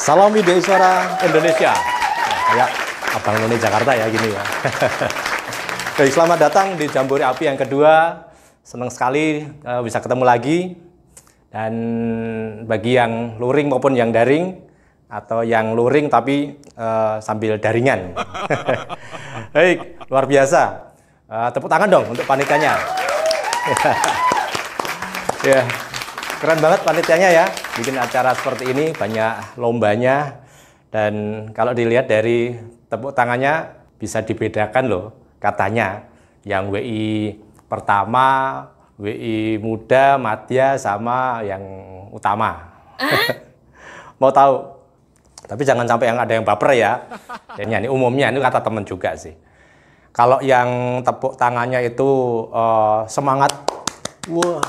Salam Widya Suara Indonesia. Kayak Abang None Jakarta ya gini ya. Baik, selamat datang di Jambore Api yang kedua. Senang sekali bisa ketemu lagi. Dan bagi yang luring maupun yang daring atau yang luring tapi sambil daringan. Baik, luar biasa. Tepuk tangan dong untuk panitianya. Ya, keren banget panitianya ya. Bikin acara seperti ini, banyak lombanya. Dan kalau dilihat dari tepuk tangannya bisa dibedakan loh katanya. Yang WI pertama, WI muda, madya, sama yang utama. Mau tahu? Tapi jangan sampai yang ada yang baper ya. Ini umumnya, ini kata temen juga sih. Kalau yang tepuk tangannya itu semangat, wah.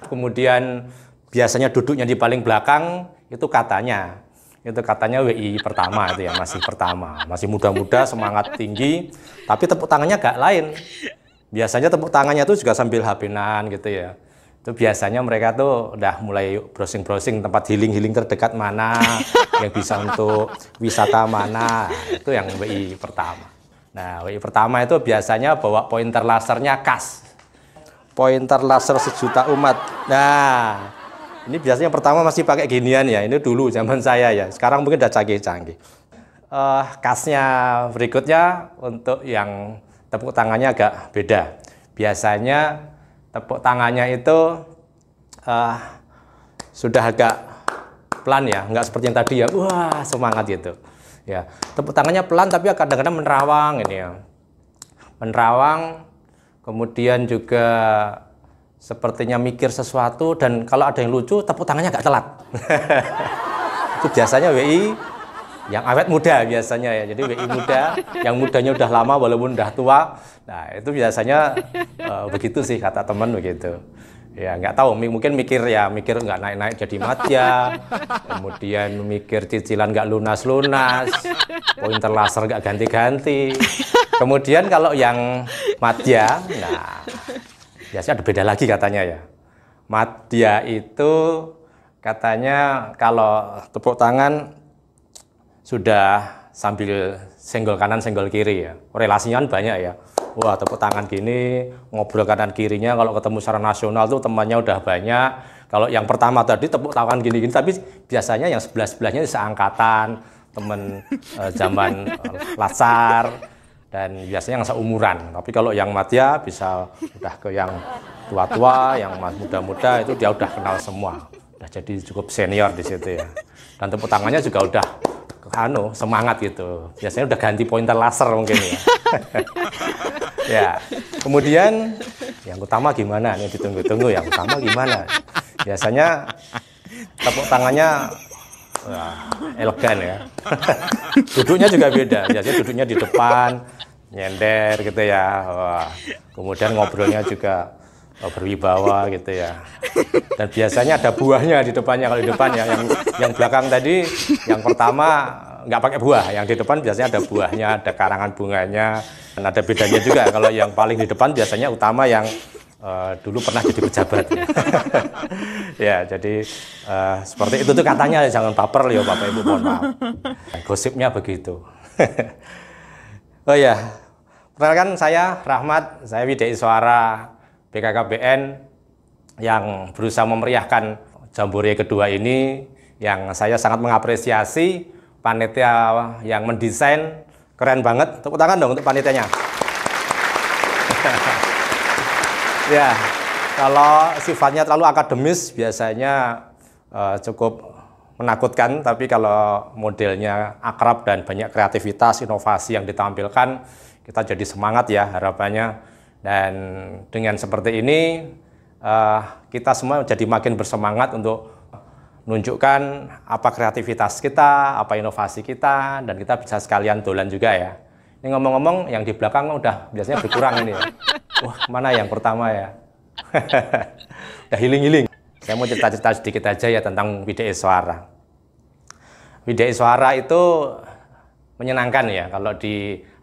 Kemudian biasanya duduknya di paling belakang, itu katanya WI pertama itu ya, masih pertama, masih muda-muda, semangat tinggi, tapi tepuk tangannya agak lain. Biasanya tepuk tangannya itu juga sambil HP-an gitu ya. Itu biasanya mereka tuh udah mulai browsing-browsing tempat healing-healing terdekat mana, yang bisa untuk wisata mana, itu yang WI pertama. Nah, WI pertama itu biasanya bawa pointer lasernya khas. Pointer laser sejuta umat. Nah, ini biasanya pertama masih pakai ginian ya. Ini dulu zaman saya ya. Sekarang mungkin udah canggih-canggih. Khasnya berikutnya untuk yang tepuk tangannya agak beda. Biasanya tepuk tangannya itu sudah agak pelan ya, nggak seperti yang tadi ya. Wah, semangat gitu. Ya, tepuk tangannya pelan tapi kadang-kadang menerawang ini ya. Menerawang. Kemudian juga sepertinya mikir sesuatu, dan kalau ada yang lucu, tepuk tangannya agak telat. Itu biasanya WI yang awet muda biasanya ya. Jadi WI muda, yang mudanya udah lama walaupun udah tua. Nah, itu biasanya begitu sih kata teman begitu. Ya, nggak tahu, mungkin mikir nggak naik-naik jadi madya, kemudian mikir cicilan nggak lunas-lunas, pointer laser nggak ganti-ganti. Kemudian kalau yang madya, nah biasanya ada beda lagi katanya ya. Madya itu katanya kalau tepuk tangan sudah sambil senggol kanan senggol kiri ya. Relasinya kan banyak ya. Wah, tepuk tangan gini, ngobrol kanan kirinya, kalau ketemu secara nasional tuh temannya udah banyak. Kalau yang pertama tadi tepuk tangan gini-gini, tapi biasanya yang sebelah-sebelahnya seangkatan, temen zaman latsar, dan biasanya yang seumuran. Tapi kalau yang madya bisa udah ke yang tua-tua, yang muda-muda, itu dia udah kenal semua. Udah jadi cukup senior di situ ya. Dan tepuk tangannya juga udah semangat gitu. Biasanya udah ganti pointer laser mungkin ya. Ya, kemudian yang utama gimana? Nih ditunggu-tunggu yang utama gimana? Biasanya tepuk tangannya elegan ya. Duduknya juga beda. Biasanya duduknya di depan, nyender gitu ya. Wah. Kemudian ngobrolnya juga berwibawa gitu ya. Dan biasanya ada buahnya di depannya. Kalau di depan ya, yang belakang tadi, yang pertama nggak pakai buah. Yang di depan biasanya ada buahnya, ada karangan bunganya. Dan ada bedanya juga. Kalau yang paling di depan biasanya utama yang dulu pernah jadi pejabat. Ya, jadi seperti itu tuh katanya, jangan baper ya Bapak Ibu, mohon maaf. Gosipnya begitu. Oh ya, perkenalkan saya Rahmat, saya Widya Suara BKKBN yang berusaha memeriahkan Jambore kedua ini, yang saya sangat mengapresiasi panitia yang mendesain, keren banget. Tepuk tangan dong untuk panitianya. Ya, kalau sifatnya terlalu akademis biasanya cukup menakutkan, tapi kalau modelnya akrab dan banyak kreativitas, inovasi yang ditampilkan, kita jadi semangat ya harapannya. Dan dengan seperti ini, kita semua jadi makin bersemangat untuk menunjukkan apa kreativitas kita, apa inovasi kita, dan kita bisa sekalian dolan juga ya. Ini ngomong-ngomong, yang di belakang udah biasanya berkurang ini ya. Wah, mana yang pertama ya? Udah healing-healing. Saya mau cerita-cerita sedikit aja ya tentang Widya Suara. Widya Suara itu menyenangkan ya, kalau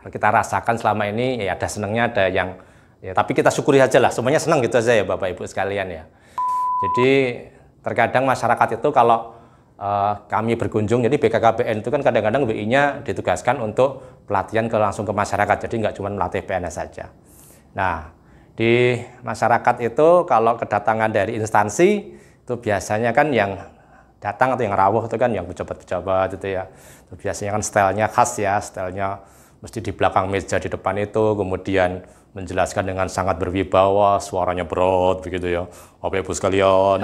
kita rasakan selama ini ya, ada senangnya, ada yang ya, tapi kita syukuri aja lah, semuanya senang gitu aja ya Bapak Ibu sekalian ya. Jadi terkadang masyarakat itu kalau kami berkunjung. Jadi BKKBN itu kan kadang-kadang WI-nya ditugaskan untuk pelatihan langsung ke masyarakat, jadi nggak cuma melatih PNS saja. Nah, di masyarakat itu kalau kedatangan dari instansi itu biasanya kan yang datang atau yang rawuh itu kan yang pejabat-pejabat itu ya. Itu biasanya kan stylenya khas ya, stylenya mesti di belakang meja di depan itu, kemudian menjelaskan dengan sangat berwibawa, suaranya berat begitu ya. Bapak Ibu sekalian,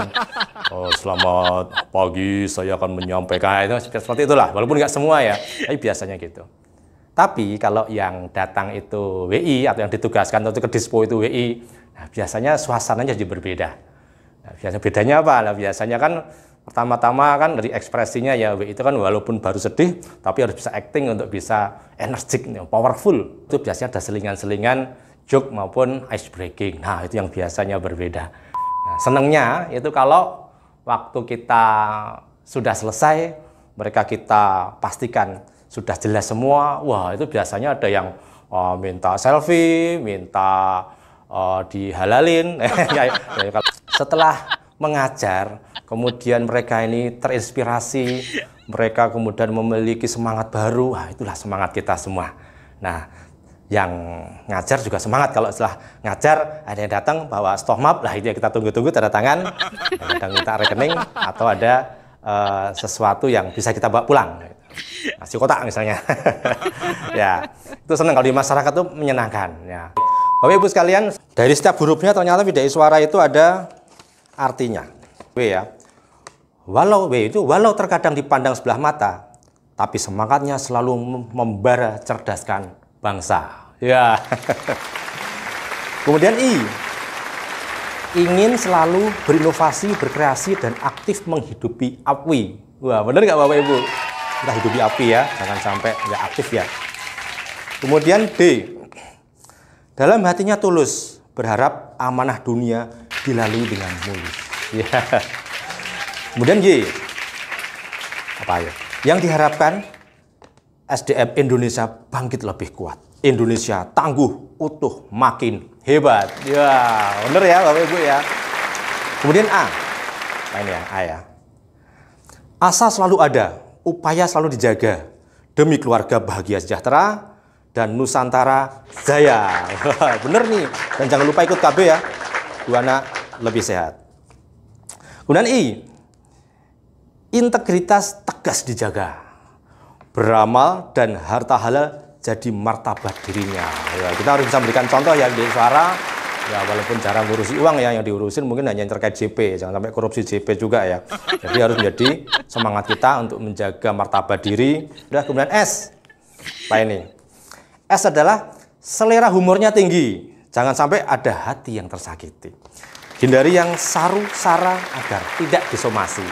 selamat pagi, saya akan menyampaikan itu seperti itulah. Walaupun nggak semua ya, tapi biasanya gitu. Tapi kalau yang datang itu WI atau yang ditugaskan atau ke Dispo itu WI, nah biasanya suasananya jadi berbeda. Nah, biasanya bedanya apa? Nah, biasanya kan pertama-tama kan dari ekspresinya ya WI itu kan walaupun baru sedih, tapi harus bisa acting untuk bisa energik, powerful. Itu biasanya ada selingan-selingan joke maupun ice breaking. Nah, itu yang biasanya berbeda. Nah, senangnya itu kalau waktu kita sudah selesai, mereka kita pastikan sudah jelas semua. Wah, itu biasanya ada yang minta selfie, minta dihalalin. Setelah mengajar, kemudian mereka ini terinspirasi, mereka kemudian memiliki semangat baru. Wah, itulah semangat kita semua. Nah, yang ngajar juga semangat kalau setelah ngajar ada yang datang bawa stok map, lah itu yang kita tunggu-tunggu, tanda tangan, kadang minta rekening atau ada sesuatu yang bisa kita bawa pulang, nasi kotak misalnya. Ya, itu senang kalau di masyarakat itu menyenangkan. Ya. Bapak Ibu sekalian, dari setiap hurufnya ternyata Widai Suara itu ada artinya. W ya, walau terkadang dipandang sebelah mata, tapi semangatnya selalu membara cerdaskan bangsa. Ya. Kemudian I, ingin selalu berinovasi, berkreasi, dan aktif menghidupi api. Wah, bener nggak Bapak Ibu? Kita hidupi api ya, jangan sampai nggak aktif ya. Kemudian D, dalam hatinya tulus, berharap amanah dunia dilalui dengan mulus. Ya. Kemudian Y, apa ya? Yang diharapkan SDM Indonesia bangkit lebih kuat. Indonesia tangguh, utuh, makin hebat. Ya, bener ya Bapak Ibu ya. Kemudian A. Nah ini ya, A ya. Asa selalu ada, upaya selalu dijaga. Demi keluarga bahagia sejahtera dan Nusantara jaya. Bener nih. Dan jangan lupa ikut KB ya. Dua anak lebih sehat. Kemudian I. Integritas tegas dijaga. Beramal dan harta halal jadi martabat dirinya. Ya, kita harus bisa memberikan contoh ya di suara. Ya, walaupun jarang ngurusi uang ya, yang diurusin mungkin hanya yang terkait JP, jangan sampai korupsi JP juga ya. Jadi harus menjadi semangat kita untuk menjaga martabat diri. Udah, kemudian S. Apa ini? S adalah selera humornya tinggi. Jangan sampai ada hati yang tersakiti. Hindari yang saru-sara agar tidak disomasi.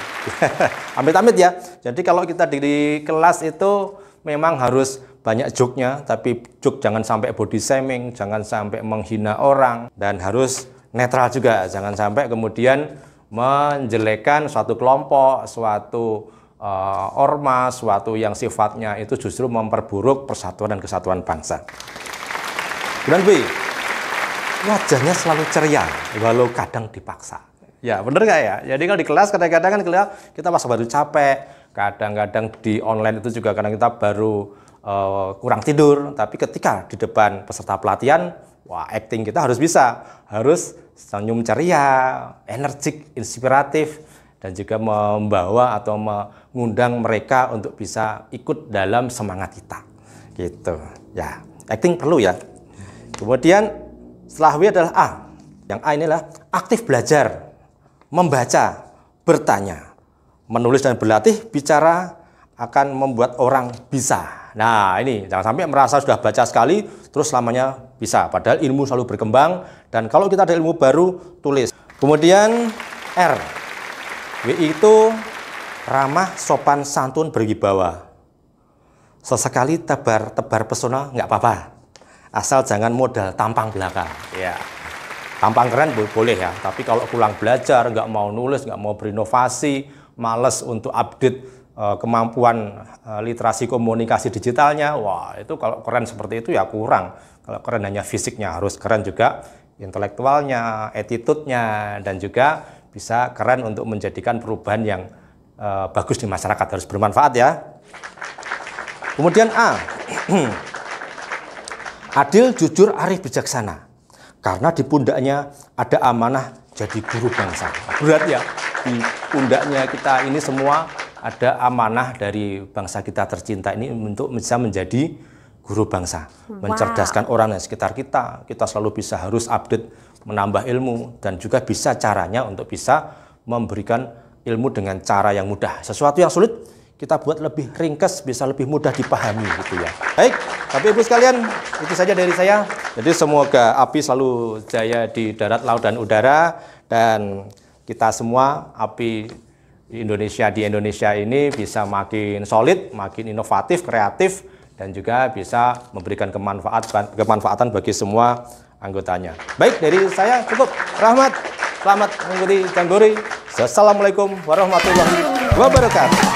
Amit-amit ya. Jadi kalau kita di kelas itu memang harus banyak joke-nya, tapi joke jangan sampai body shaming, jangan sampai menghina orang, dan harus netral juga. Jangan sampai kemudian menjelekkan suatu kelompok, suatu ormas, suatu yang sifatnya itu justru memperburuk persatuan dan kesatuan bangsa. Kemudian B, wajahnya selalu ceria, walau kadang dipaksa. Ya, bener nggak ya? Jadi kalau di kelas kadang-kadang kan kita pas baru capek, kadang-kadang di online itu juga kadang kita baru kurang tidur, tapi ketika di depan peserta pelatihan, wah, acting kita harus bisa, harus senyum ceria, energik, inspiratif, dan juga membawa atau mengundang mereka untuk bisa ikut dalam semangat kita. Gitu. Ya, acting perlu ya. Kemudian setelah W adalah A. Yang A inilah aktif belajar, membaca, bertanya, menulis dan berlatih bicara akan membuat orang bisa. Nah, ini jangan sampai merasa sudah baca sekali terus selamanya bisa. Padahal ilmu selalu berkembang, dan kalau kita ada ilmu baru, tulis. Kemudian R. WI itu ramah, sopan, santun, berwibawa. Sesekali tebar pesona nggak apa-apa. Asal jangan modal tampang belaka. Ya. Tampang keren boleh ya, tapi kalau pulang belajar, nggak mau nulis, nggak mau berinovasi, males untuk update kemampuan literasi komunikasi digitalnya, wah itu kalau keren seperti itu ya kurang. Kalau keren hanya fisiknya, harus keren juga intelektualnya, attitude-nya, dan juga bisa keren untuk menjadikan perubahan yang bagus di masyarakat, harus bermanfaat ya. Kemudian A, adil, jujur, arif, bijaksana. Karena di pundaknya ada amanah jadi guru bangsa. Berat ya, di pundaknya kita ini semua ada amanah dari bangsa kita tercinta ini untuk bisa menjadi guru bangsa. Mencerdaskan orang di sekitar kita. Kita selalu bisa harus update, menambah ilmu, dan juga bisa caranya untuk bisa memberikan ilmu dengan cara yang mudah. Sesuatu yang sulit, kita buat lebih ringkas, bisa lebih mudah dipahami gitu ya. Baik, Bapak Ibu sekalian, itu saja dari saya. Jadi semoga API selalu jaya di darat, laut, dan udara. Dan kita semua API di Indonesia ini bisa makin solid, makin inovatif, kreatif, dan juga bisa memberikan kemanfaatan bagi semua anggotanya. Baik, dari saya cukup. Rahmat, selamat mengikuti Jambore. Assalamualaikum warahmatullahi wabarakatuh.